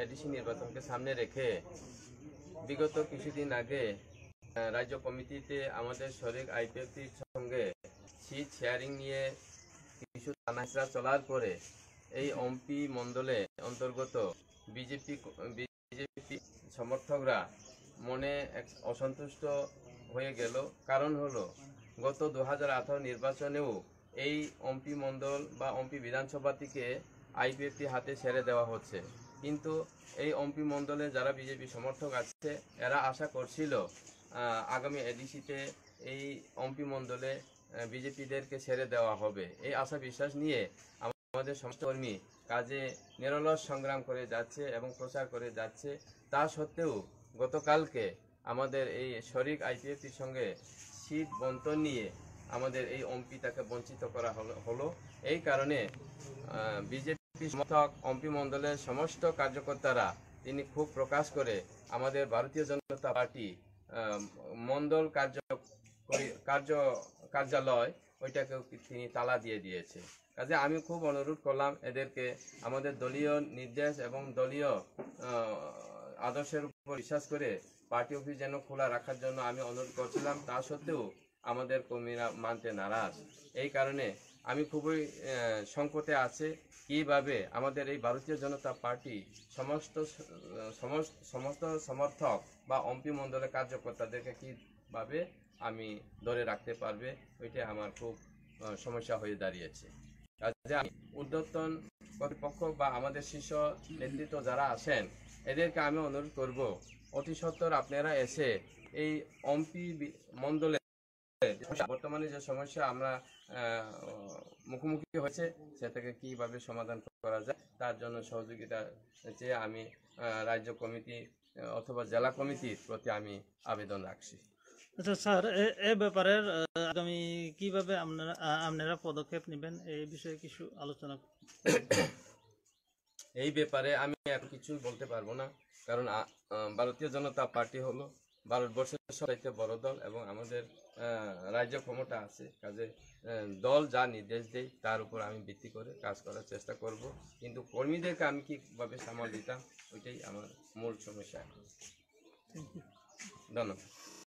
ADC নির্বাচনকে সামনে রেখে বিগত কিছুদিন আগে রাজ্য কমিটিতে আমাদের শরিক আইপিএফটির সঙ্গে সিট শেয়ারিং নিয়ে কিছু টানাহেঁচড়া চলার পরে এই এমপি মণ্ডলে অন্তর্গত বিজেপি সমর্থকরা মনে অসন্তুষ্ট হয়ে গেল। কারণ হলো গত 2018 নির্বাচনেও এই এমপি মণ্ডল বা এমপি বিধানসভা থেকে আইপিএফটি হাতে ছেড়ে দেওয়া হচ্ছে, কিন্তু এই এমপি মণ্ডলে যারা বিজেপি সমর্থক আছে এরা আশা করছিল আগামী এডিসিতে এই এমপি মণ্ডলে বিজেপিদেরকে ছেড়ে দেওয়া হবে। এই আশা বিশ্বাস নিয়ে আমাদের সমস্ত কর্মী কাজে নিরলস সংগ্রাম করে যাচ্ছে এবং প্রচার করে যাচ্ছে। তা সত্ত্বেও গতকালকে আমাদের এই শরিক আইপিএফটির সঙ্গে সিট বন্টন নিয়ে আমাদের এই এমপিটাকে বঞ্চিত করা হলো। এই কারণে বিজেপি সমর্থক এমপি মণ্ডলের সমস্ত কার্যকর্তারা তিনি ক্ষোভ প্রকাশ করে আমাদের ভারতীয় জনতা পার্টি মণ্ডল কার্যালয় ওইটাকেও তিনি তালা দিয়ে দিয়েছে। কাজে আমি খুব অনুরোধ করলাম এদেরকে আমাদের দলীয় নির্দেশ এবং দলীয় আদর্শের উপর বিশ্বাস করে পার্টি অফিস যেন খোলা রাখার জন্য আমি অনুরোধ করছিলাম। তা সত্ত্বেও আমাদের কর্মীরা মানতে নারাজ। এই কারণে আমি খুবই সংকটে আছে কিভাবে আমাদের এই ভারতীয় জনতা পার্টি সমস্ত সমর্থক বা এমপি মণ্ডলের কার্যকর্তাদেরকে কিভাবে আমি ধরে রাখতে পারবে, ওইটা আমার খুব সমস্যা হয়ে দাঁড়িয়েছে। কাজে আমি ঊর্ধ্বতন কর্তৃপক্ষ বা আমাদের শীর্ষ নেতৃত্ব যারা আছেন এদেরকে আমি অনুরোধ করব অতি সত্বর আপনারা এসে এই এমপি মণ্ডলে বর্তমানে যে সমস্যা আমরা মুখোমুখি হয়েছে সেটাকে কিভাবে সমাধান করা যায় তার জন্য সহযোগিতা চেয়ে আমি রাজ্য কমিটি অথবা জেলা কমিটির প্রতি আমি আবেদন রাখছি। আচ্ছা স্যার, এ ব্যাপারে আগামী কিভাবে আপনারা পদক্ষেপ নেবেন এই বিষয়ে কিছু আলোচনা। এই ব্যাপারে আমি আর কিছু বলতে পারবো না, কারণ ভারতীয় জনতা পার্টি হলো ভারতবর্ষের সবচেয়ে বড় দল এবং আমাদের রাজ্য ক্ষমতা আছে। কাজে দল যা নির্দেশ দেয় তার উপর আমি ভিত্তি করে কাজ করার চেষ্টা করব, কিন্তু কর্মীদেরকে আমি কিভাবে সামাল দিতাম ওইটাই আমার মূল সমস্যা। ধন্যবাদ।